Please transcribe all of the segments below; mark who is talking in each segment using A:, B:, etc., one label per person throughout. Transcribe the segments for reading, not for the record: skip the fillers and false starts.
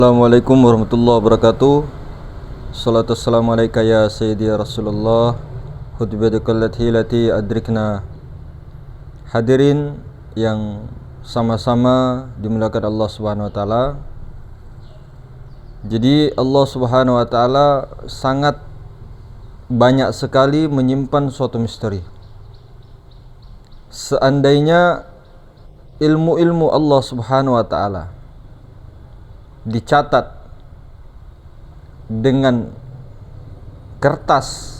A: Assalamualaikum warahmatullahi wabarakatuh. Salatu wassalamu alaika ya sayyidi ya Rasulullah. Khutbatuka lati adrikna. Hadirin yang sama-sama dimuliakan Allah Subhanahu wa taala. Jadi Allah Subhanahu wa taala sangat banyak sekali menyimpan suatu misteri. Seandainya ilmu-ilmu Allah Subhanahu wa taala dicatat dengan kertas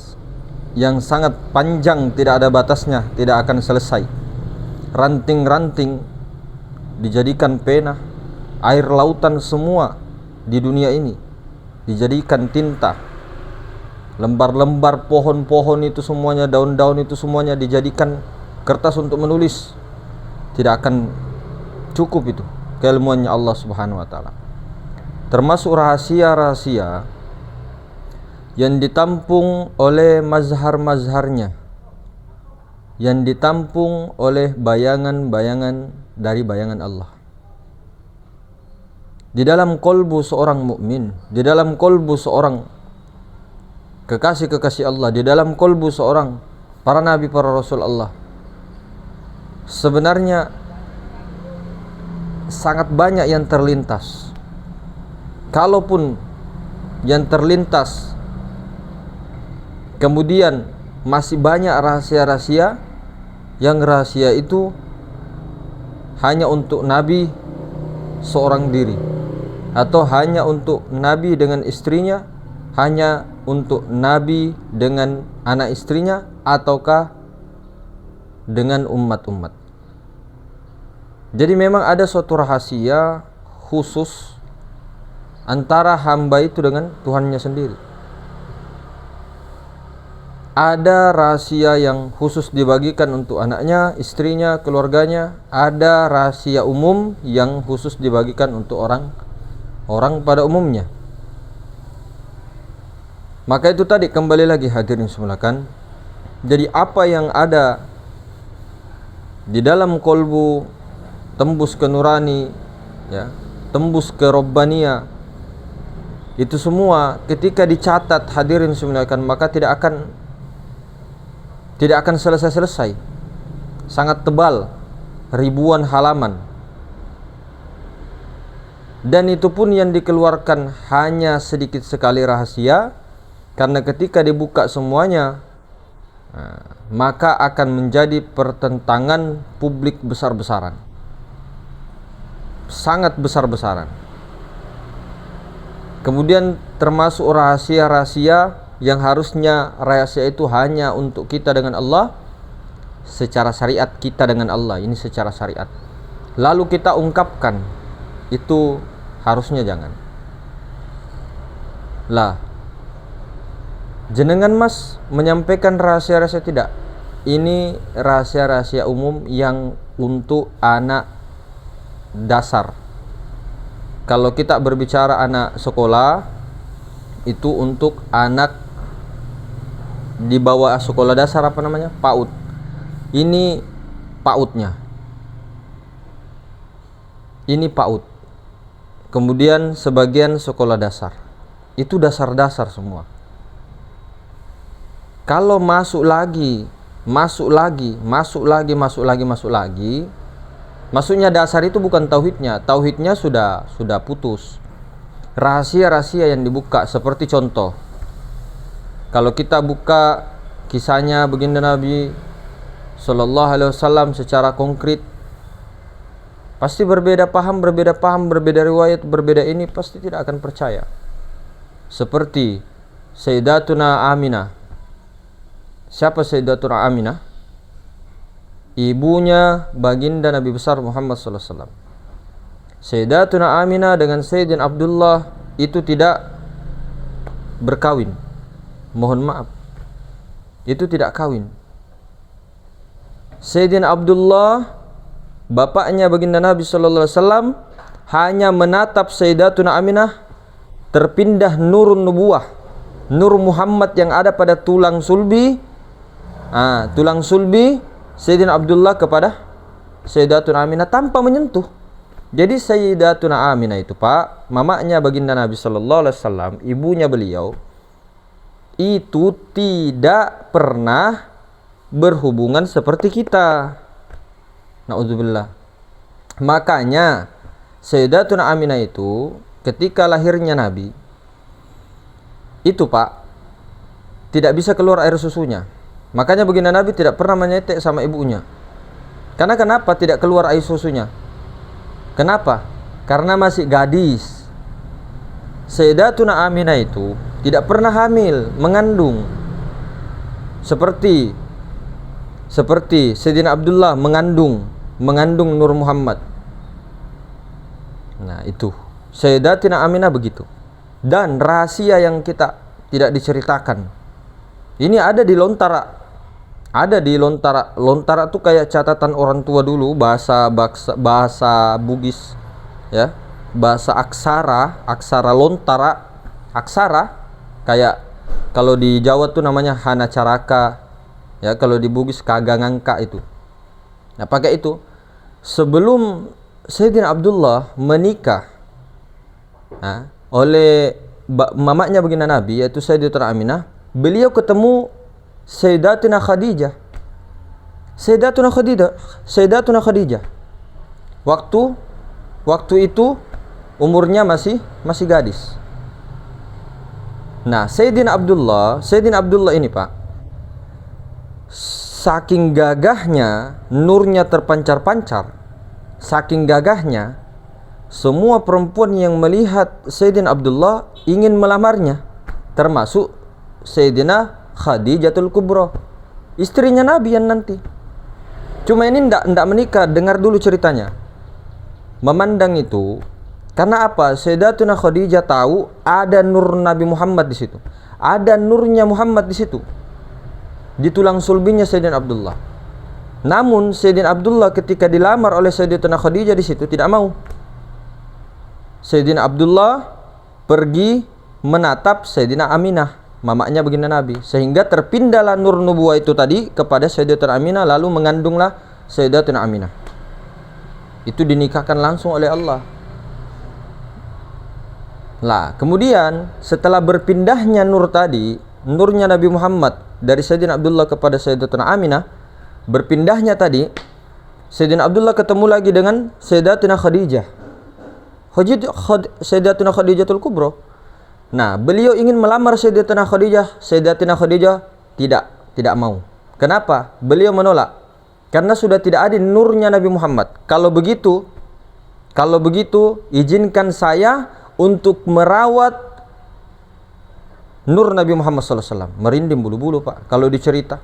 A: yang sangat panjang, tidak ada batasnya, tidak akan selesai. Ranting-ranting dijadikan pena, air lautan semua di dunia ini dijadikan tinta, lembar-lembar pohon-pohon itu semuanya, daun-daun itu semuanya dijadikan kertas untuk menulis. Tidak akan cukup itu keilmuannya Allah Subhanahu wa taala. Termasuk rahasia-rahasia yang ditampung oleh mazhar-mazharnya, yang ditampung oleh bayangan-bayangan dari bayangan Allah. Di dalam kolbu seorang mukmin, di dalam kolbu seorang kekasih-kekasih Allah, di dalam kolbu seorang para nabi, para rasul Allah, sebenarnya sangat banyak yang terlintas. Kalaupun yang terlintas kemudian masih banyak rahasia-rahasia, yang rahasia itu hanya untuk nabi seorang diri, atau hanya untuk nabi dengan istrinya, hanya untuk nabi dengan anak istrinya, ataukah dengan umat-umat. Jadi memang ada suatu rahasia khusus antara hamba itu dengan Tuhannya sendiri. Ada rahasia yang khusus dibagikan untuk anaknya, istrinya, keluarganya. Ada rahasia umum yang khusus dibagikan untuk orang pada umumnya. Maka itu tadi, kembali lagi hadirin semulakan. Jadi apa yang ada di dalam kolbu, tembus ke nurani, ya, tembus ke robbaniyah, itu semua ketika dicatat hadirin semulakan, maka tidak akan selesai-selesai. Sangat tebal, ribuan halaman. Dan itu pun yang dikeluarkan hanya sedikit sekali rahasia, karena ketika dibuka semuanya, maka akan menjadi pertentangan publik besar-besaran, sangat besar-besaran. Kemudian termasuk rahasia-rahasia yang harusnya rahasia itu hanya untuk kita dengan Allah, secara syariat kita dengan Allah, ini secara syariat, lalu kita ungkapkan, itu harusnya jangan. Lah, jenengan mas menyampaikan rahasia-rahasia, tidak. Ini rahasia-rahasia umum yang untuk anak dasar. Kalau kita berbicara anak sekolah, itu untuk anak di bawah sekolah dasar, apa namanya? PAUD. Ini PAUD-nya. Ini PAUD. Kemudian sebagian sekolah dasar. Itu dasar-dasar semua. Kalau masuk lagi, maksudnya dasar itu bukan tauhidnya. Tauhidnya sudah putus. Rahasia-rahasia yang dibuka, seperti contoh, kalau kita buka kisahnya baginda Nabi Sallallahu Alaihi Wasallam secara konkret, pasti berbeda paham, berbeda riwayat, berbeda ini, pasti tidak akan percaya. Seperti Sayyidatuna Aminah. Siapa Sayyidatuna Aminah? Ibunya baginda Nabi besar Muhammad sallallahu alaihi wasallam. Sayyidatuna Aminah dengan Sayyidina Abdullah itu tidak berkawin. Mohon maaf, itu tidak kawin. Sayyidina Abdullah, bapaknya baginda Nabi sallallahu alaihi wasallam, hanya menatap Sayyidatuna Aminah, terpindah nurun nubuwah, nur Muhammad yang ada pada tulang sulbi, Sayyidina Abdullah kepada Sayyidatuna Aminah tanpa menyentuh. Jadi Sayyidatuna Aminah itu Pak, mamanya baginda Nabi sallallahu alaihi wasallam, ibunya beliau itu tidak pernah berhubungan seperti kita. Na'udzubillah. Makanya Sayyidatuna Aminah itu ketika lahirnya Nabi itu Pak tidak bisa keluar air susunya. Makanya baginda Nabi tidak pernah menyetek sama ibunya. Karena kenapa tidak keluar air susunya? Kenapa? Karena masih gadis. Sayyidatuna Aminah itu tidak pernah hamil, mengandung. Seperti Sayyidina Abdullah mengandung Nur Muhammad. Nah, itu Sayyidatina Aminah begitu. Dan rahasia yang kita tidak diceritakan. Ini ada di lontara. Ada di lontara. Lontara itu kayak catatan orang tua dulu, bahasa Bugis, ya. Bahasa aksara lontara. Aksara kayak kalau di Jawa tuh namanya Hana Caraka, ya, kalau di Bugis Kagangangka itu. Nah, pakai itu. Sebelum Sayyidina Abdullah menikah oleh mamanya baginda Nabi, yaitu Sayyidatuna Aminah, beliau ketemu Sayyidatina Khadijah. Sayyidatuna Khadijah. Waktu itu umurnya masih gadis. Nah, Sayyidina Abdullah ini Pak, saking gagahnya, nurnya terpancar-pancar. Saking gagahnya, semua perempuan yang melihat Sayyidina Abdullah ingin melamarnya, termasuk Sayyidina Khadijatul Kubra, istrinya Nabi yang nanti. Cuma ini ndak menikah. Dengar dulu ceritanya. Memandang itu karena apa? Sayyidatuna Khadijah tahu ada nur Nabi Muhammad di situ. Ada nurnya Muhammad di situ. Di tulang sulbinya Sayyidina Abdullah. Namun Sayyidina Abdullah ketika dilamar oleh Sayyidatuna Khadijah di situ tidak mau. Sayyidina Abdullah pergi menatap Sayyidina Aminah, mamanya baginda Nabi, sehingga terpindahlah nur nubuwah itu tadi kepada Sayyidatuna Aminah, lalu mengandunglah Sayyidatuna Aminah. Itu dinikahkan langsung oleh Allah. Lah, kemudian setelah berpindahnya nur tadi, nurnya Nabi Muhammad dari Sayyidina Abdullah kepada Sayyidatuna Aminah, berpindahnya tadi, Sayyidina Abdullah ketemu lagi dengan Sayyidatuna Khadijah. Sayyidatuna Khadijatul Kubra. Nah, beliau ingin melamar Sayyidatuna Khadijah. Sayyidatuna Khadijah tidak mau. Kenapa? Beliau menolak. Karena sudah tidak ada nurnya Nabi Muhammad. Kalau begitu, izinkan saya untuk merawat nur Nabi Muhammad SAW. Merinding bulu-bulu Pak kalau dicerita.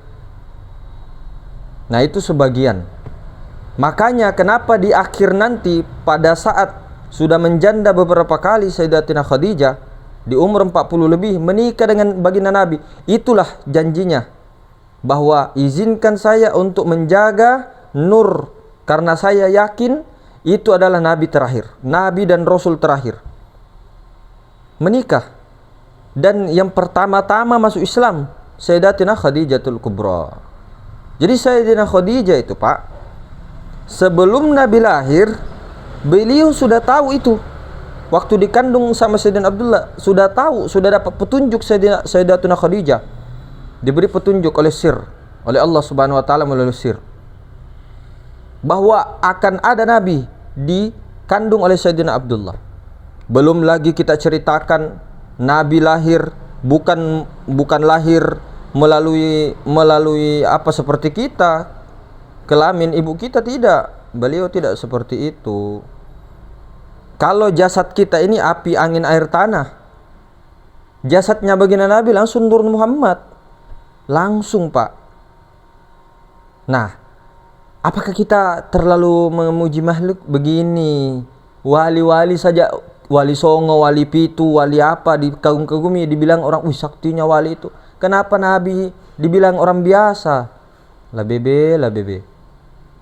A: Nah, itu sebagian. Makanya kenapa di akhir nanti pada saat sudah menjanda beberapa kali Sayyidatina Khadijah di umur 40 lebih menikah dengan baginda Nabi, itulah janjinya bahwa izinkan saya untuk menjaga nur, karena saya yakin itu adalah Nabi terakhir, Nabi dan Rasul terakhir menikah. Dan yang pertama-tama masuk Islam Sayyidatina Khadijatul Kubra. Jadi Sayyidatina Khadijah itu Pak, sebelum Nabi lahir beliau sudah tahu itu. Waktu dikandung sama Sayyidina Abdullah sudah tahu, sudah dapat petunjuk Sayyidatuna Khadijah. Diberi petunjuk oleh oleh Allah Subhanahu wa taala melalui bahwa akan ada nabi dikandung oleh Sayyidina Abdullah. Belum lagi kita ceritakan nabi lahir bukan lahir melalui apa seperti kita, kelamin ibu kita, tidak. Beliau tidak seperti itu. Kalau jasad kita ini api, angin, air, tanah, jasadnya baginda Nabi langsung nur Muhammad, langsung Pak. Nah, apakah kita terlalu memuji makhluk begini? Wali-wali saja, wali Songo, wali Pitu, wali apa di kagum-kagumi dibilang orang, wih saktinya wali itu. Kenapa Nabi dibilang orang biasa? Lah bebe.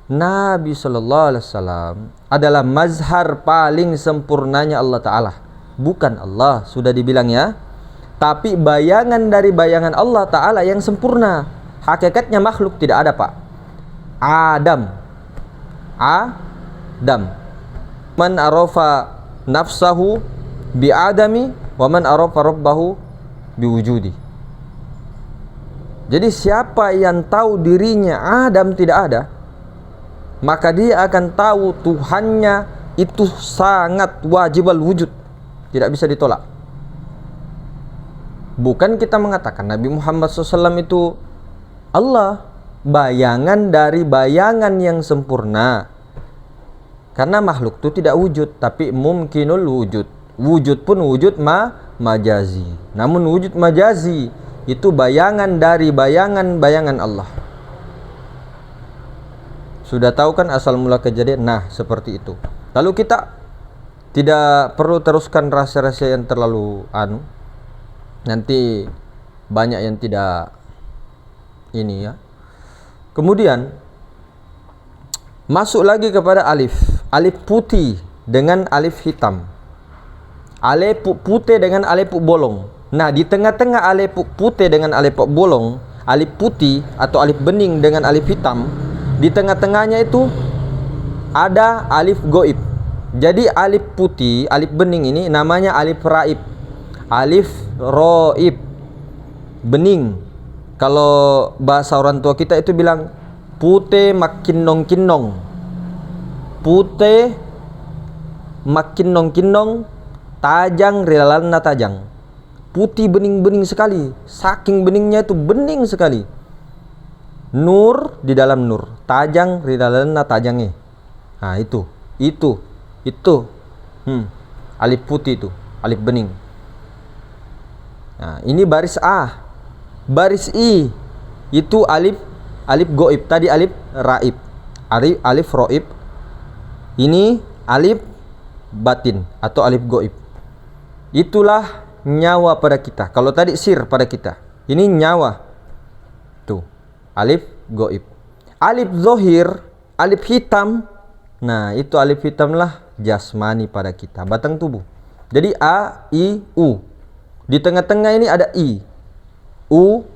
A: Nabi Sallallahu Alaihi Wasallam adalah mazhar paling sempurnanya Allah Ta'ala. Bukan Allah, sudah dibilang ya. Tapi bayangan dari bayangan Allah Ta'ala yang sempurna. Hakikatnya makhluk tidak ada Pak. Adam. Man arafa nafsahu bi'adami wa man arafa rabbahu biwujudi. Jadi siapa yang tahu dirinya Adam tidak ada, maka dia akan tahu Tuhannya itu sangat wajibal wujud, tidak bisa ditolak. Bukan kita mengatakan Nabi Muhammad SAW itu Allah, bayangan dari bayangan yang sempurna. Karena makhluk itu tidak wujud, tapi mungkinul wujud. Wujud pun wujud majazi. Namun wujud majazi itu bayangan dari bayangan-bayangan Allah. Sudah tahu kan asal mula kejadian? Nah, seperti itu. Lalu kita tidak perlu teruskan rahasia-rahasia yang terlalu nanti banyak yang tidak ini ya. Kemudian masuk lagi kepada alif. Alif putih dengan alif hitam. Alif putih dengan alif bolong. Nah, di tengah-tengah alif putih dengan alif bolong, alif putih atau alif bening dengan alif hitam, di tengah-tengahnya itu ada alif goib. Jadi alif putih, alif bening ini namanya alif raib. Alif roib, bening. Kalau bahasa orang tua kita itu bilang putih makin nong-kinong. Putih makin nong-kinong, tajang rilalana tajang. Putih bening-bening sekali, saking beningnya itu bening sekali. Nur di dalam nur, tajang rilalana tajangnya. Nah, itu. Alif putih itu, alif bening. Nah, ini baris A. Baris I itu alif goib. Tadi alif raib. Alif roib. Ini alif batin atau alif goib. Itulah nyawa pada kita. Kalau tadi sir pada kita, ini nyawa. Tuh, alif goib. Alif zohir, alif hitam. Nah, itu alif hitamlah jasmani pada kita, batang tubuh. Jadi A, I, U. Di tengah-tengah ini ada I. U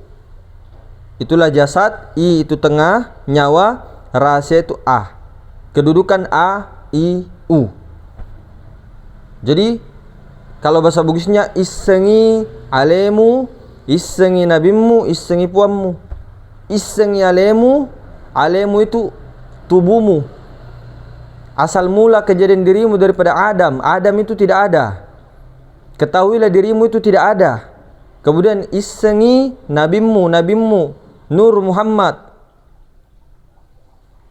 A: itulah jasad, I itu tengah, nyawa, rahasia itu A. Kedudukan A, I, U. Jadi kalau bahasa Bugisnya isengi alemu, isengi nabimu, isengi puammu. Isengi alemu, alemu itu tubuhmu. Asal mula kejadian dirimu daripada Adam. Adam itu tidak ada. Ketahuilah dirimu itu tidak ada. Kemudian isengi nabimu, Nur Muhammad.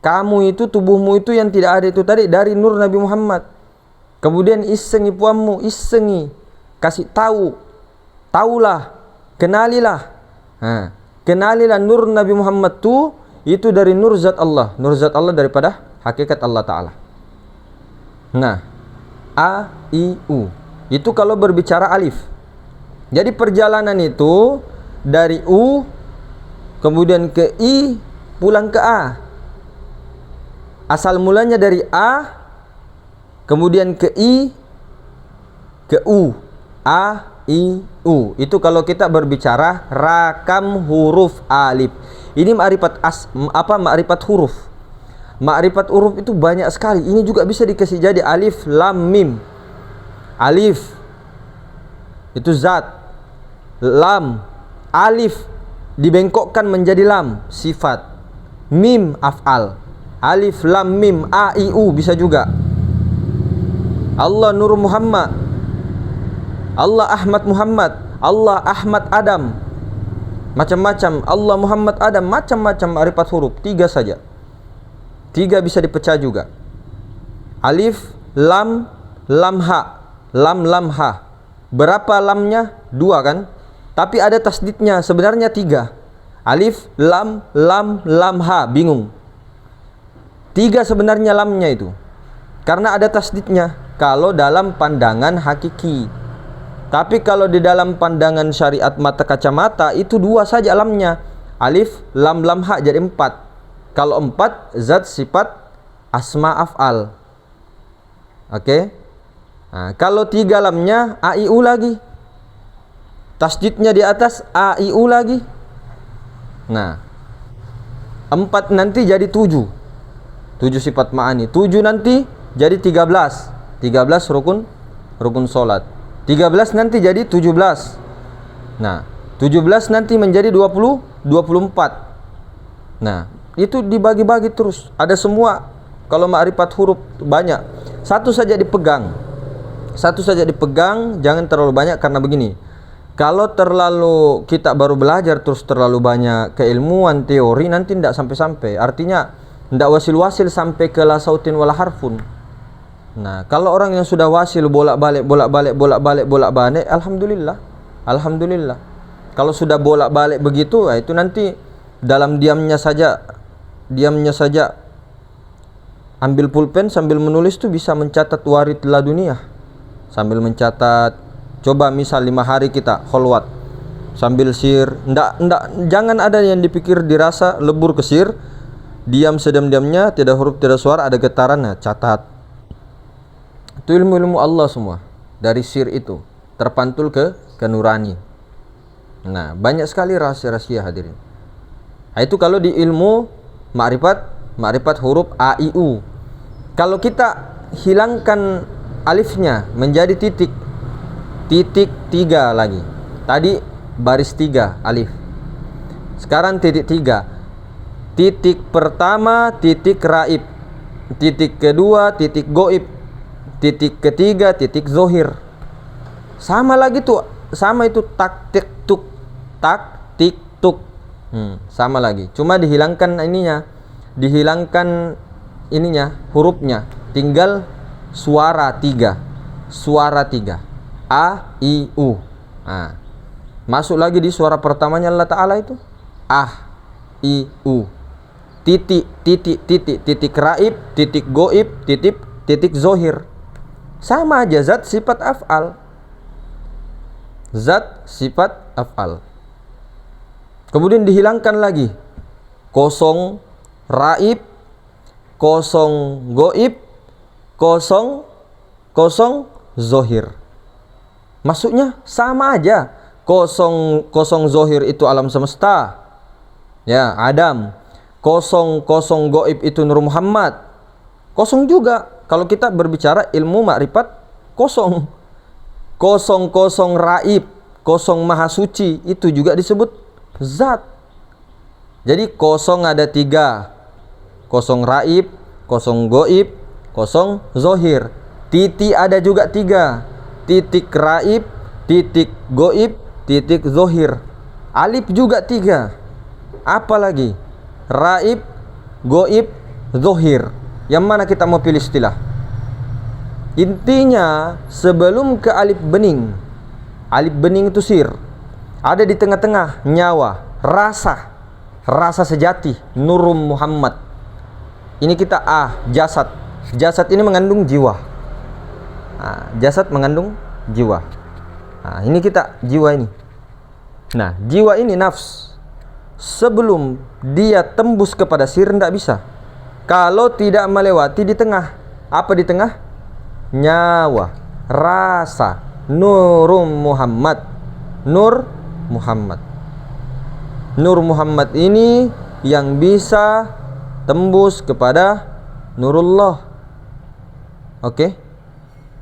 A: Kamu itu, tubuhmu itu yang tidak ada itu tadi dari Nur Nabi Muhammad. Kemudian isengi puammu, isengi, kasih tahu, taulah, kenalilah. Nah, kenalilah Nur Nabi Muhammad itu dari Nur Zat Allah. Nur Zat Allah daripada hakikat Allah Ta'ala. Nah, A, I, U. Itu kalau berbicara alif. Jadi perjalanan itu dari U kemudian ke I pulang ke A. Asal mulanya dari A kemudian ke I ke U. A, I, U. Itu kalau kita berbicara rakam huruf alif. Ini ma'rifat huruf. Ma'rifat huruf itu banyak sekali. Ini juga bisa dikasih jadi alif lam mim. Alif itu zat, lam, alif dibengkokkan menjadi lam, sifat, mim af'al. Alif lam mim A I U bisa juga. Allah Nur Muhammad, Allah Ahmad Muhammad, Allah Ahmad Adam. Macam-macam, Allah Muhammad Adam, macam-macam ma'rifat huruf. 3 saja. 3 bisa dipecah juga. Alif, lam, lam ha. Lam, lam ha. Berapa lamnya? 2 kan? Tapi ada tasdidnya, sebenarnya 3. Alif, lam, lam ha. Bingung. 3 sebenarnya lamnya itu. Karena ada tasdidnya. Kalau dalam pandangan hakiki. Tapi kalau di dalam pandangan syariat mata kacamata, itu 2 saja lamnya. Alif, lam, lam ha jadi 4. Kalau 4, zat, sifat, asma, af'al. Oke? Nah, kalau 3 lamnya A I U lagi. Tasdidnya di atas A I U lagi. Nah, 4 nanti jadi 7. 7 sifat ma'ani. 7 nanti jadi 13. 13 rukun salat. 13 nanti jadi 17. Nah, 17 nanti menjadi 24. Nah, itu dibagi-bagi terus. Ada semua. Kalau ma'rifat huruf banyak. Satu saja dipegang. Satu saja dipegang, jangan terlalu banyak karena begini. Kalau terlalu kita baru belajar terus terlalu banyak keilmuan teori nanti tidak sampai-sampai. Artinya tidak wasil-wasil sampai ke la sautin wala harfun. Nah, kalau orang yang sudah wasil bolak-balik alhamdulillah. Alhamdulillah. Kalau sudah bolak-balik begitu, itu nanti dalam diamnya saja ambil pulpen sambil menulis tuh bisa mencatat warid laduniyah. Sambil mencatat, coba misal 5 hari kita kholwat sambil sir, jangan ada yang dipikir dirasa lebur ke sir, diam sedam-diamnya, tidak huruf tidak suara, ada getaran, nah catat. Itu ilmu-ilmu Allah semua dari sir itu terpantul ke nurani. Nah, banyak sekali rahasia-rahasia hadirin. Nah, itu kalau di ilmu ma'rifat huruf a i u. Kalau kita hilangkan alifnya menjadi titik 3 lagi. Tadi baris 3 alif. Sekarang titik 3. Titik pertama titik raib. Titik kedua titik goib. Titik ketiga titik zohir. Sama lagi tuh, sama itu tak tik tuk. Tak tik tuk. Sama lagi. Cuma dihilangkan hurufnya. Tinggal suara 3. A, I, U. Nah, masuk lagi di suara pertamanya Allah Ta'ala itu. I, U. Titik raib, titik goib, titik zohir. Sama aja zat sifat af'al. Kemudian dihilangkan lagi kosong raib, kosong goib, kosong zohir. Maksudnya sama aja. Kosong zohir itu alam semesta, ya Adam. Kosong goib itu Nur Muhammad. Kosong juga kalau kita berbicara ilmu makrifat kosong. Kosong raib, kosong maha suci itu juga disebut zat. Jadi kosong ada 3. Kosong raib, kosong goib, kosong zohir. Titik ada juga 3. Titik raib, titik goib, titik zohir. Alif juga 3. Apa lagi? Raib, goib, zohir. Yang mana kita mau pilih istilah? Intinya sebelum ke alif bening. Alif bening itu sir. Ada di tengah-tengah nyawa, rasa sejati, Nur Muhammad. Ini kita jasad. Jasad ini mengandung jiwa. Nah, jasad mengandung jiwa. Nah, ini kita jiwa ini. Nah, jiwa ini nafs. Sebelum dia tembus kepada sir tidak bisa. Kalau tidak melewati di tengah. Apa di tengah? Nyawa, rasa, Nur Muhammad. Nur Muhammad ini yang bisa tembus kepada Nurullah. Oke?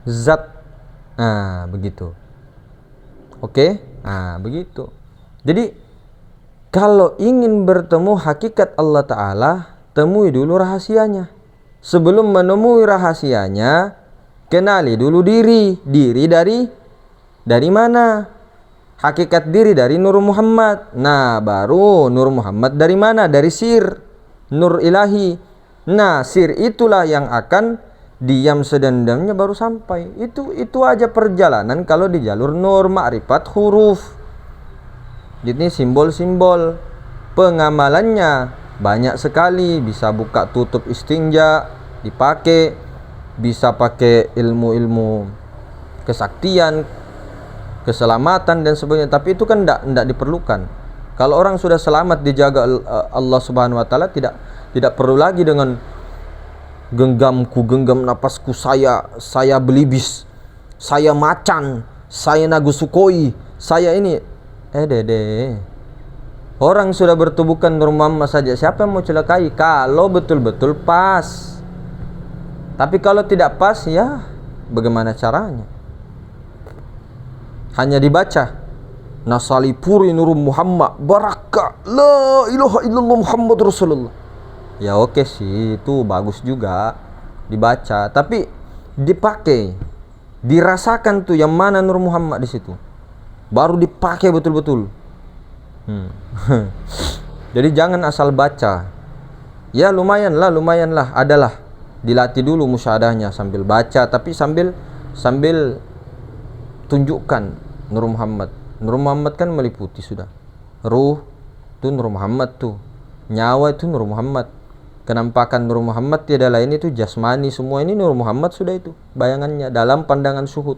A: Zat. Nah, begitu. Oke? Nah, begitu. Jadi kalau ingin bertemu hakikat Allah Ta'ala, temui dulu rahasianya. Sebelum menemui rahasianya, kenali dulu diri. Diri dari mana? Hakikat diri dari Nur Muhammad. Nah, baru Nur Muhammad dari mana? Dari sir, Nur Ilahi. Nah, sir itulah yang akan diam sedendamnya baru sampai. Itu aja perjalanan kalau di jalur nur ma'rifat huruf. Jadi simbol-simbol pengamalannya banyak sekali. Bisa buka tutup istinja dipakai, bisa pakai ilmu-ilmu kesaktian, keselamatan dan sebagainya. Tapi itu kan tidak diperlukan. Kalau orang sudah selamat dijaga Allah Subhanahu wa taala, tidak perlu lagi dengan genggam napasku, saya belibis, saya macan, saya nagusukoi, saya ini. Dede. Orang sudah bertubuhkan Nur Muhammad saja, siapa yang mau celakai? Kalau betul-betul pas. Tapi kalau tidak pas, ya bagaimana caranya. Hanya dibaca Nasalipuri Nur Muhammad Baraka La ilaha illallah Muhammad Rasulullah. Ya oke sih, itu bagus juga dibaca, tapi dipakai, dirasakan tuh yang mana Nur Muhammad di situ. Baru dipakai betul-betul. Jadi jangan asal baca. Ya lumayanlah, adalah dilatih dulu musyahadahnya sambil baca, tapi sambil tunjukkan Nur Muhammad. Nur Muhammad kan meliputi sudah. Ruh itu Nur Muhammad tuh. Nyawa itu Nur Muhammad. Kenampakan Nur Muhammad tiada lain itu jasmani, semua ini Nur Muhammad sudah itu. Bayangannya dalam pandangan syuhud.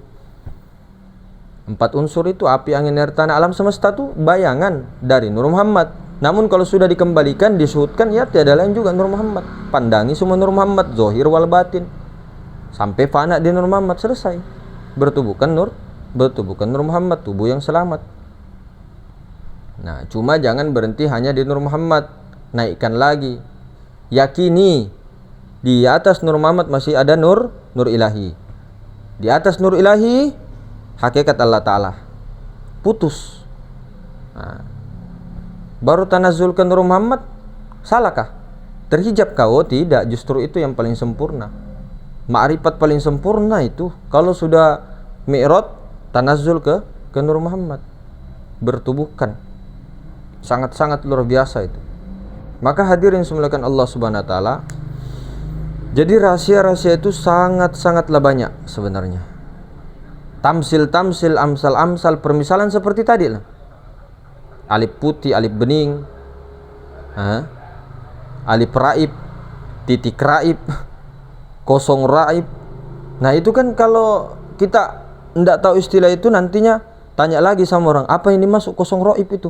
A: 4 unsur itu api, angin, air, tanah, alam semesta itu bayangan dari Nur Muhammad. Namun kalau sudah dikembalikan, disuhudkan, ya tiada lain juga Nur Muhammad. Pandangi semua Nur Muhammad, zahir wal batin. Sampai fana di Nur Muhammad, selesai. Bertubuhkan Nur Muhammad, tubuh yang selamat. Nah, cuma jangan berhenti hanya di Nur Muhammad, naikkan lagi. Yakini di atas Nur Muhammad masih ada Nur Ilahi. Di atas Nur Ilahi hakikat Allah Ta'ala. Putus. Nah, baru tanazzul ke Nur Muhammad. Salahkah? Terhijab kau? Tidak, justru itu yang paling sempurna. Ma'rifat paling sempurna itu kalau sudah Mi'raj tanazzul ke Nur Muhammad, bertubuhkan. Sangat-sangat luar biasa itu. Maka hadirin semuliakan Allah Subhanahu wa taala. Jadi rahasia-rahasia itu sangat-sangatlah banyak sebenarnya. Tamsil, amsal, permisalan seperti tadi lah. Alif putih, alif bening, alif raib, titik raib, kosong raib. Nah itu kan kalau kita tidak tahu istilah itu, nantinya tanya lagi sama orang, apa yang dimaksud kosong raib itu?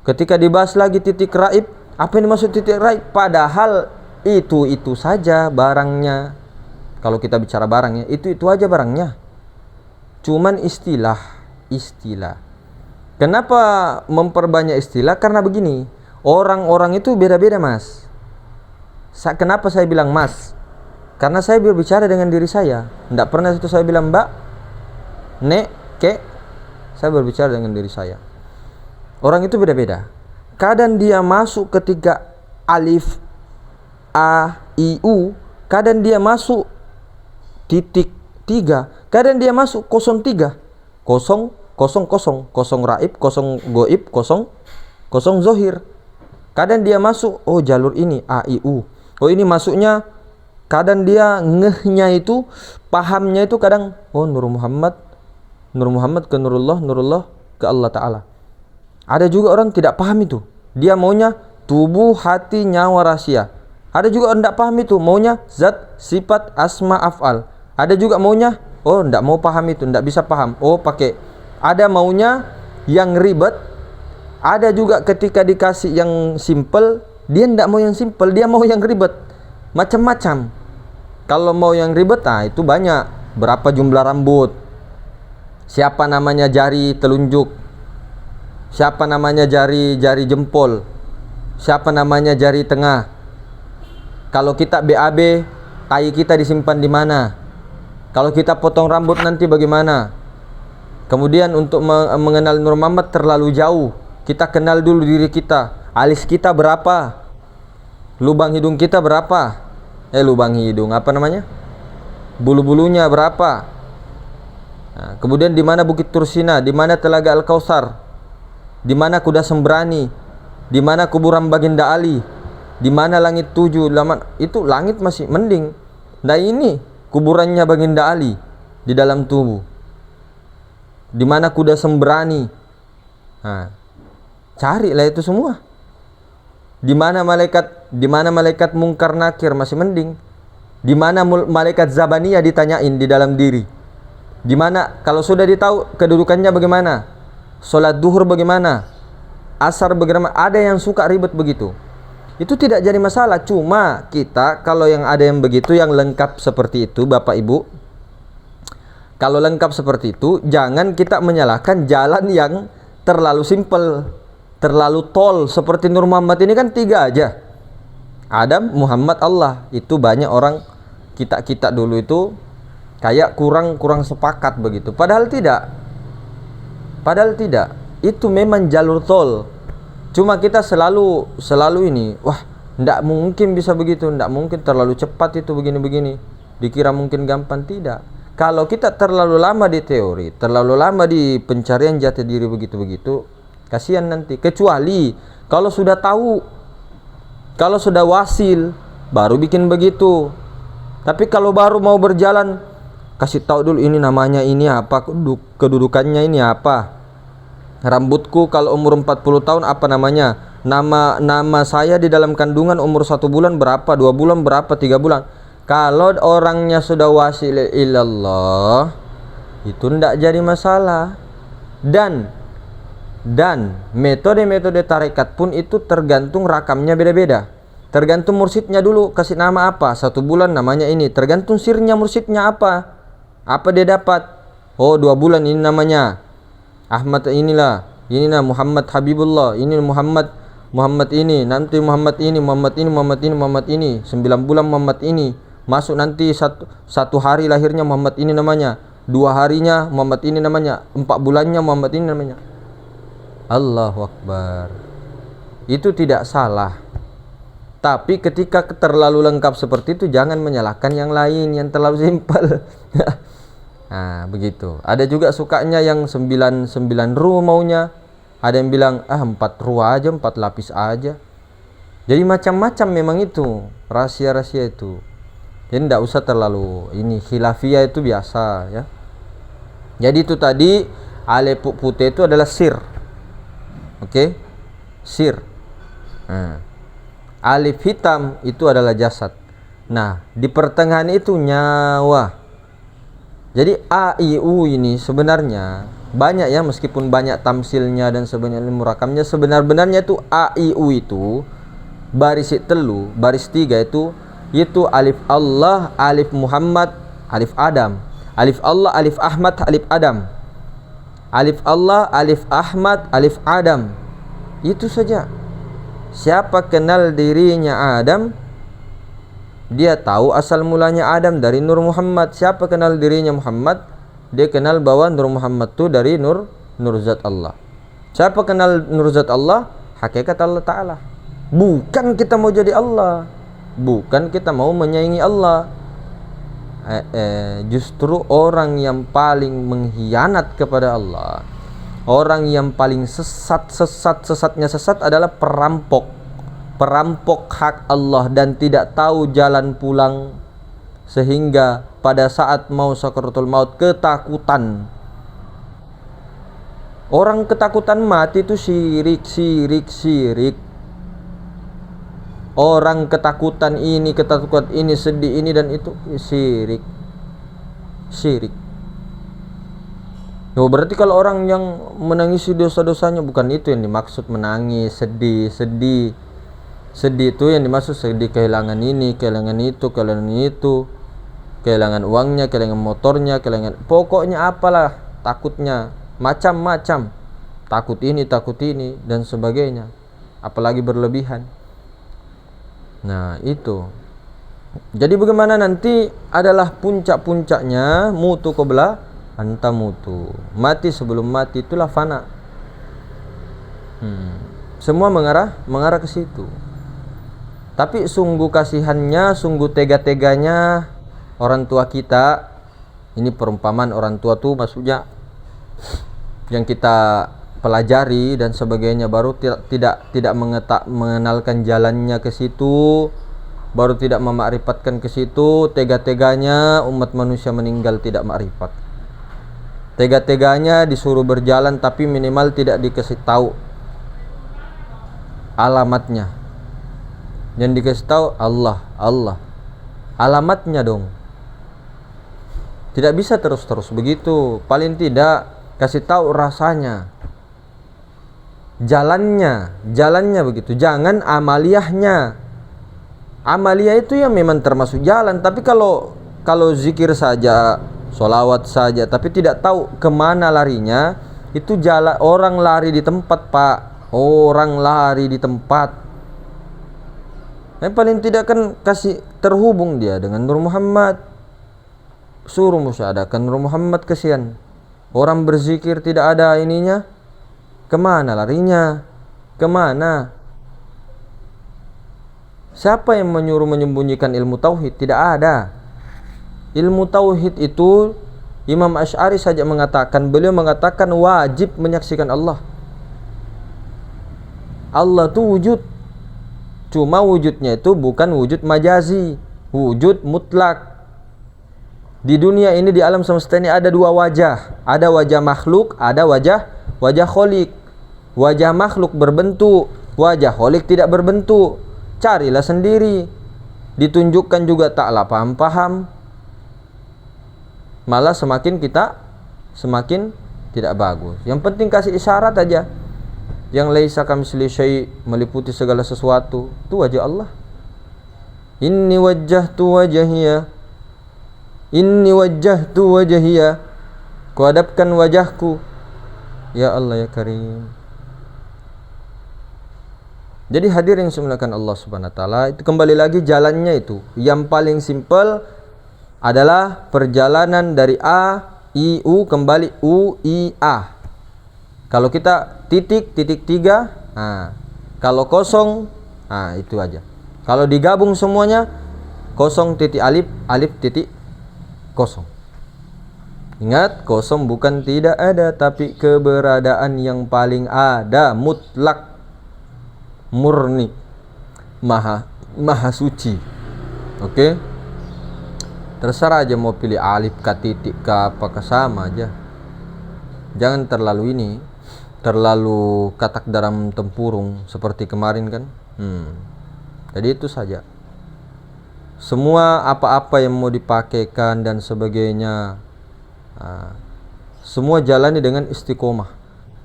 A: Ketika dibahas lagi titik raib, apa yang dimaksud titik raib? Padahal itu saja barangnya. Kalau kita bicara barangnya, itu aja barangnya. Cuman istilah. Kenapa memperbanyak istilah? Karena begini, orang-orang itu beda-beda, Mas. Kenapa saya bilang Mas? Karena saya berbicara dengan diri saya. Tidak pernah itu saya bilang Mbak, Nek, Kek. Saya berbicara dengan diri saya. Orang itu beda-beda. Kadang dia masuk ketika alif, A, I, U. Kadang dia masuk titik 3. Kadang dia masuk 03. Kosong raib, kosong goib, kosong zohir. Kadang dia masuk, oh jalur ini A, I, U. Oh ini masuknya. Kadang dia ngehnya itu, pahamnya itu kadang, oh Nur Muhammad ke Nurullah ke Allah Ta'ala. Ada juga orang tidak paham itu. Dia maunya tubuh, hati, nyawa, rahasia. Ada juga orang tidak paham itu, maunya zat, sifat, asma, af'al. Ada juga maunya, oh tidak mau paham itu, tidak bisa paham. Oh pakai, ada maunya yang ribet. Ada juga ketika dikasih yang simple, dia tidak mau yang simple, dia mau yang ribet. Macam-macam. Kalau mau yang ribet, itu banyak. Berapa jumlah rambut? Siapa namanya jari telunjuk? Siapa namanya jari jempol? Siapa namanya jari tengah? Kalau kita BAB, tai kita disimpan di mana? Kalau kita potong rambut nanti bagaimana? Kemudian untuk mengenal Nur Muhammad terlalu jauh. Kita kenal dulu diri kita. Alis kita berapa? Lubang hidung kita berapa? Lubang hidung apa namanya? Bulu-bulunya berapa? Nah, kemudian di mana Bukit Tursina? Di mana Telaga Al-Kautsar? Di mana Kuda Sembrani? Di mana kuburan Baginda Ali? Di mana langit 7? Itu langit masih mending. Nah ini kuburannya Baginda Ali di dalam tubuh. Di mana Kuda Sembrani? Nah, carilah itu semua. Di mana malaikat Mungkar Nakir masih mending. Di mana malaikat Zabaniyah ditanyain di dalam diri. Di mana kalau sudah ditahu kedudukannya bagaimana? Salat duhur bagaimana? Asar bagaimana? Ada yang suka ribet begitu. Itu tidak jadi masalah. Cuma kita kalau yang ada yang begitu, yang lengkap seperti itu, Bapak Ibu, kalau lengkap seperti itu, jangan kita menyalahkan jalan yang terlalu simpel, terlalu tol. Seperti Nur Muhammad ini kan 3 aja. Adam, Muhammad, Allah. Itu banyak orang kita dulu itu Kayak kurang sepakat begitu. Padahal tidak. Itu memang jalur tol. Cuma kita selalu ini, wah, ndak mungkin bisa begitu, ndak mungkin, terlalu cepat itu begini-begini. Dikira mungkin gampang, tidak. Kalau kita terlalu lama di teori, terlalu lama di pencarian jati diri begitu-begitu, kasihan nanti. Kecuali kalau sudah tahu, kalau sudah wasil, baru bikin begitu. Tapi kalau baru mau berjalan, kasih tahu dulu ini namanya ini apa, kedudukannya ini apa. Rambutku kalau umur 40 tahun apa namanya? Nama saya di dalam kandungan umur 1 bulan berapa, 2 bulan berapa, 3 bulan. Kalau orangnya sudah wasil ilallah, itu ndak jadi masalah. Dan metode-metode tarekat pun itu tergantung rakamnya beda-beda. Tergantung mursyidnya dulu kasih nama apa, 1 bulan namanya ini. Tergantung sirnya mursyidnya apa dia dapat. Oh, 2 bulan ini namanya Ahmad, inilah Muhammad Habibullah, ini Muhammad ini, nanti Muhammad ini 9 bulan Muhammad ini, masuk nanti satu hari lahirnya Muhammad ini namanya, 2 harinya Muhammad ini namanya, 4 bulannya Muhammad ini namanya. Allahu Akbar. Itu tidak salah. Tapi ketika terlalu lengkap seperti itu, jangan menyalahkan yang lain yang terlalu simpel. Nah, begitu. Ada juga sukanya yang 9 ru maunya. Ada yang bilang 4 ru aja, 4 lapis aja. Jadi macam-macam memang itu, rahasia-rahasia itu. Jadi tidak usah terlalu ini, khilafiyah itu biasa ya. Jadi itu tadi alif putih itu adalah sir. Oke? Sir. Nah, alif hitam itu adalah jasad. Nah, di pertengahan itu nyawa. Jadi A, I, U ini sebenarnya banyak ya, meskipun banyak tamsilnya dan sebenarnya murakamnya, sebenarnya itu A, I, U itu baris telu, baris 3 itu alif Allah, alif Muhammad, alif Adam. Alif Allah, alif Ahmad, alif Adam. Alif Allah, alif Ahmad, alif Adam. Itu saja. Siapa kenal dirinya Adam, dia tahu asal mulanya Adam dari Nur Muhammad. Siapa kenal dirinya Muhammad, dia kenal bahwa Nur Muhammad itu dari Nur Zat Allah. Siapa kenal Nur Zat Allah, hakikat Allah Ta'ala. Bukan kita mau jadi Allah, bukan kita mau menyaingi Allah. Justru orang yang paling mengkhianat kepada Allah, orang yang paling sesatnya adalah perampok hak Allah dan tidak tahu jalan pulang, sehingga pada saat mau sakaratul maut ketakutan. Orang ketakutan mati itu syirik. Orang ketakutan ini sedih ini dan itu syirik. Oh, berarti kalau orang yang menangisi dosa-dosanya, bukan itu yang dimaksud menangis, sedih itu yang dimaksud, sedih kehilangan ini, kehilangan itu, kehilangan uangnya, kehilangan motornya, pokoknya apalah, takutnya macam-macam, takut ini dan sebagainya, apalagi berlebihan. Nah, itu. Jadi bagaimana nanti adalah puncak-puncaknya mutu qabla anta mutu. Mati sebelum mati, itulah fana. Semua mengarah ke situ. Tapi sungguh kasihannya, sungguh tega-teganya orang tua kita. Ini perumpamaan orang tua tuh maksudnya yang kita pelajari dan sebagainya, baru tidak mengenalkan jalannya ke situ, baru tidak memakrifatkan ke situ. Tega-teganya umat manusia meninggal tidak makrifat. Tega-teganya disuruh berjalan tapi minimal tidak dikasih tahu alamatnya. Yang dikasih tahu Allah alamatnya dong. Tidak bisa terus begitu. Paling tidak kasih tahu rasanya, jalannya begitu. Jangan amaliyahnya. Amaliyah itu ya memang termasuk jalan, tapi kalau zikir saja, sholawat saja, tapi tidak tahu kemana larinya, itu jalan. Orang lari di tempat, Pak. Orang lari di tempat. Yang paling tidak kan kasih terhubung dia dengan Nur Muhammad. suruh musyahadakan Nur Muhammad, kesian. Orang berzikir tidak ada ininya, kemana larinya? Kemana? Siapa yang menyuruh menyembunyikan ilmu tauhid? Tidak ada. Ilmu tauhid itu Imam Asy'ari saja mengatakan, beliau mengatakan wajib menyaksikan Allah. Allah itu wujud. Cuma wujudnya itu bukan wujud majazi, wujud mutlak. Di dunia ini, di alam semesta ini ada dua wajah. Ada wajah makhluk, ada wajah kholik. Wajah makhluk berbentuk, wajah kholik tidak berbentuk. Carilah sendiri. Ditunjukkan juga taklah paham-paham. Malah semakin tidak bagus. Yang penting kasih isyarat aja. Yang laisa kamitslihi syai', meliputi segala sesuatu, itu wajah Allah. Inni wajjahtu wajhiya, kuhadapkan wajahku, ya Allah ya Karim. Jadi hadirin semuanya Allah Subhanahu wa taala, itu kembali lagi jalannya itu. Yang paling simpel adalah perjalanan dari A, I, U kembali U, I, A. Kalau kita titik 3, kalau kosong, itu aja. Kalau digabung semuanya, kosong titik alif, alif titik kosong. Ingat, kosong bukan tidak ada, tapi keberadaan yang paling ada, mutlak, murni, maha suci. Oke? Terserah aja mau pilih alif ke titik ke apa, ke sama aja. Jangan terlalu katak dalam tempurung seperti kemarin kan. Jadi itu saja. Semua apa-apa yang mau dipakaikan dan sebagainya, semua jalani dengan istiqomah.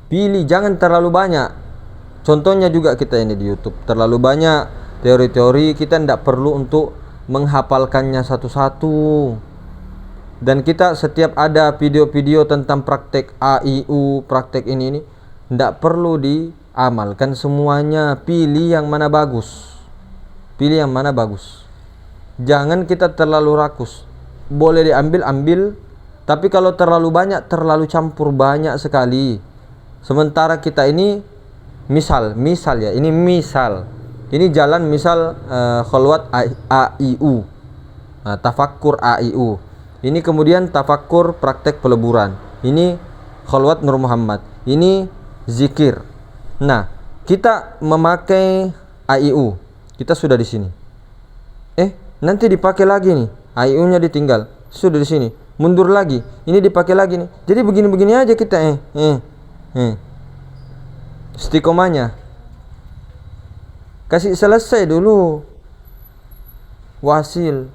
A: Pilih, jangan terlalu banyak. Contohnya juga kita ini di YouTube, terlalu banyak teori-teori, kita tidak perlu untuk menghafalkannya satu-satu. Dan kita setiap ada video-video tentang praktek A, I, U, praktek ini, tidak perlu diamalkan semuanya. Pilih yang mana bagus. Pilih yang mana bagus. Jangan kita terlalu rakus. Boleh diambil, ambil. Tapi kalau terlalu banyak, terlalu campur banyak sekali. Sementara kita ini misal ya, ini misal. Ini jalan misal khalwat A, I, U. Tafakkur A, I, U. Ini kemudian tafakkur praktek peleburan. Ini khalwat Nur Muhammad. Ini zikir. Nah, kita memakai AIU. Kita sudah di sini. Nanti dipakai lagi nih. AIU-nya ditinggal. Sudah di sini. Mundur lagi. Ini dipakai lagi nih. Jadi begini-begini aja kita. Istiqomahnya. Kasih selesai dulu. Wasil.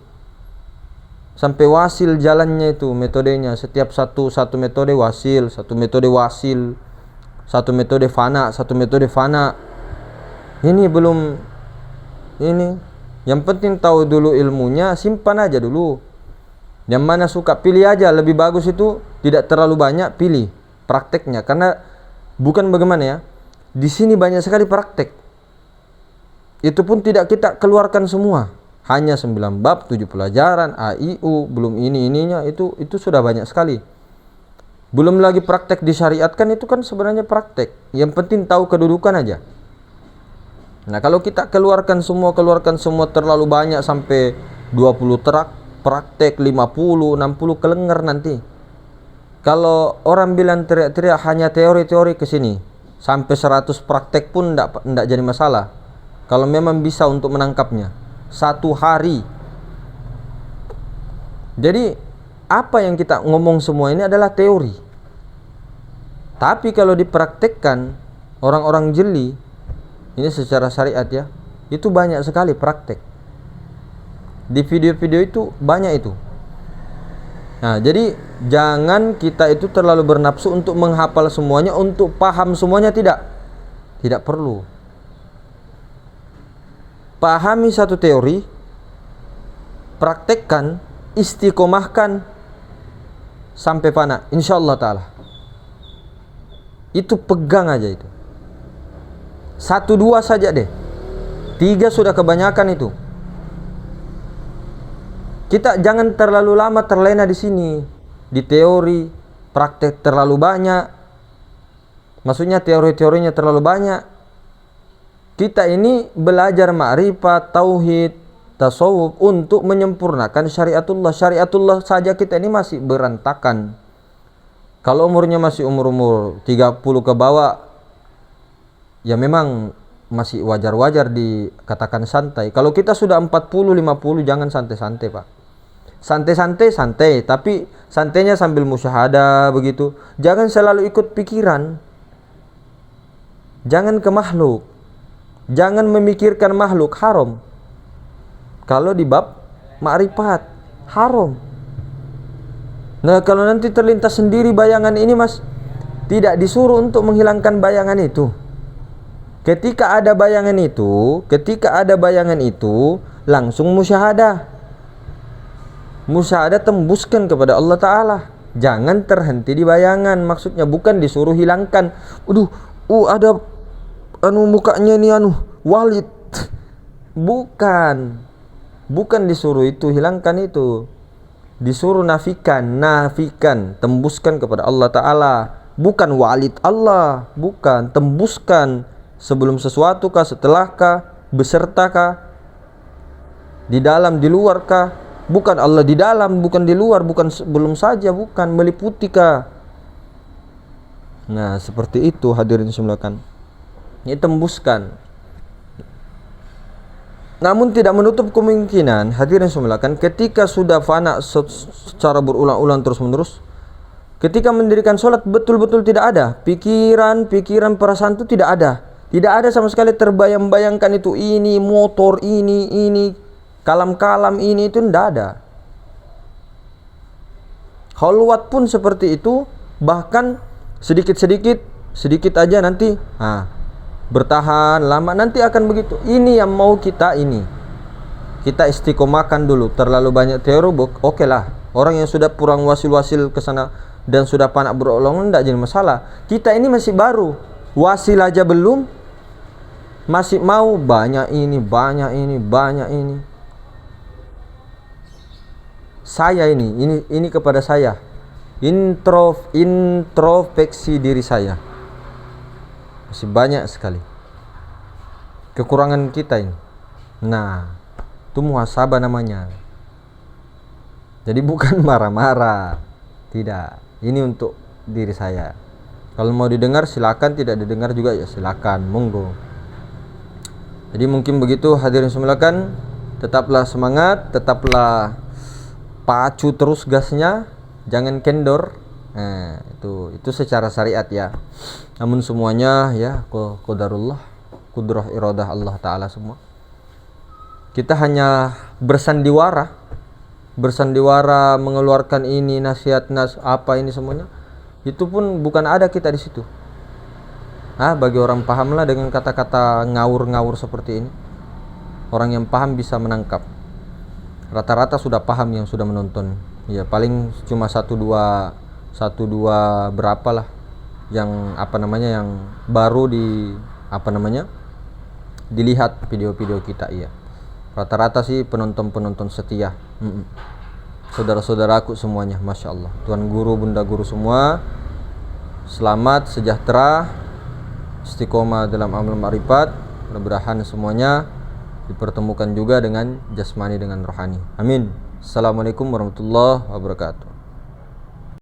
A: Sampai wasil jalannya itu, metodenya. Setiap satu metode wasil, satu metode wasil, satu metode fana, satu metode fana. Ini belum ini. Yang penting tahu dulu ilmunya, simpan aja dulu. Yang mana suka pilih aja, lebih bagus itu tidak terlalu banyak, pilih prakteknya. Karena bukan bagaimana ya, di sini banyak sekali praktek. Itu pun tidak kita keluarkan semua. Hanya 9 bab, 7 pelajaran, AIU, belum ininya, itu sudah banyak sekali. Belum lagi praktek disyariatkan, itu kan sebenarnya praktek. Yang penting tahu kedudukan aja. Nah, kalau kita keluarkan semua terlalu banyak sampai 20 praktek, 50, 60 kelenger nanti. Kalau orang bilang teriak-teriak hanya teori-teori ke sini, sampai 100 praktek pun enggak jadi masalah. Kalau memang bisa untuk menangkapnya. 1 hari. Jadi apa yang kita ngomong semua ini adalah teori. Tapi kalau dipraktekkan orang-orang jeli, ini secara syariat ya, itu banyak sekali praktek. Di video-video itu banyak itu. Nah, jadi jangan kita itu terlalu bernafsu untuk menghafal semuanya, untuk paham semuanya, tidak. Tidak perlu. Pahami satu teori, praktekkan, istiqomahkan sampai fana, insyaallah ta'ala. Itu pegang aja itu. 1-2 saja deh. 3 sudah kebanyakan itu. Kita jangan terlalu lama terlena di sini, di teori, praktek terlalu banyak. Maksudnya teori-teorinya terlalu banyak. Kita ini belajar ma'rifat, tauhid, tasawuf untuk menyempurnakan syariatullah. Syariatullah saja kita ini masih berantakan. Kalau umurnya masih umur-umur 30 ke bawah, ya memang masih wajar-wajar dikatakan santai. Kalau kita sudah 40, 50, jangan santai-santai, Pak. Santai-santai, santai, tapi santainya sambil musyahadah begitu. Jangan selalu ikut pikiran. Jangan ke makhluk. Jangan memikirkan makhluk, haram. Kalau di bab ma'rifat, haram. Nah, kalau nanti terlintas sendiri bayangan ini, Mas, tidak disuruh untuk menghilangkan bayangan itu. Ketika ada bayangan itu, langsung musyahadah. Musyahadah tembuskan kepada Allah Ta'ala. Jangan terhenti di bayangan. Maksudnya bukan disuruh hilangkan. Ada mukanya ini Walid. Bukan disuruh itu, hilangkan itu. Disuruh nafikan, tembuskan kepada Allah Ta'ala. Bukan Walid Allah, bukan. Tembuskan sebelum sesuatu kah, setelah kah, beserta kah, di dalam, di luar kah. Bukan Allah di dalam, bukan di luar, bukan sebelum saja, bukan meliputi kah. Nah, seperti itu hadirin semulakan. Ini tembuskan. Namun tidak menutup kemungkinan hadirin semulakan, ketika sudah fana secara berulang-ulang terus-menerus, ketika mendirikan sholat betul-betul tidak ada pikiran perasaan itu, tidak ada sama sekali terbayang-bayangkan itu, ini motor, ini kalam-kalam, ini itu tidak ada. Khalwat pun seperti itu, bahkan sedikit aja nanti bertahan lama, nanti akan begitu. Ini yang mau kita istiqomahkan dulu. Terlalu banyak teori, oke lah. Orang yang sudah kurang wasil ke sana dan sudah panak berulang, tidak jadi masalah. Kita ini masih baru, wasil aja belum, masih mau banyak ini. Saya ini kepada saya, introspeksi diri saya, masih banyak sekali kekurangan kita ini. Nah, itu muhasabah namanya. Jadi bukan marah-marah, tidak. Ini untuk diri saya. Kalau mau didengar silakan, tidak didengar juga ya silakan, monggo. Jadi mungkin begitu hadirin semulakan. Tetaplah semangat, tetaplah pacu terus gasnya, jangan kendor. Nah, itu secara syariat ya. Namun semuanya ya qadarullah, kudrah iradah Allah Ta'ala semua. Kita hanya bersandiwara mengeluarkan ini nasihat apa ini semuanya. Itu pun bukan ada kita di situ. Bagi orang pahamlah dengan kata-kata ngawur-ngawur seperti ini. Orang yang paham bisa menangkap. Rata-rata sudah paham yang sudah menonton. Ya paling cuma satu dua berapalah yang yang baru dilihat video-video kita. Iya. Rata-rata sih penonton setia. Saudara-saudaraku semuanya, Masya Allah. Tuan guru, bunda guru semua, selamat, sejahtera, istiqomah dalam amal ma'rifat. Mudah-mudahan semuanya dipertemukan juga dengan jasmani dengan rohani. Amin. Assalamualaikum warahmatullahi wabarakatuh.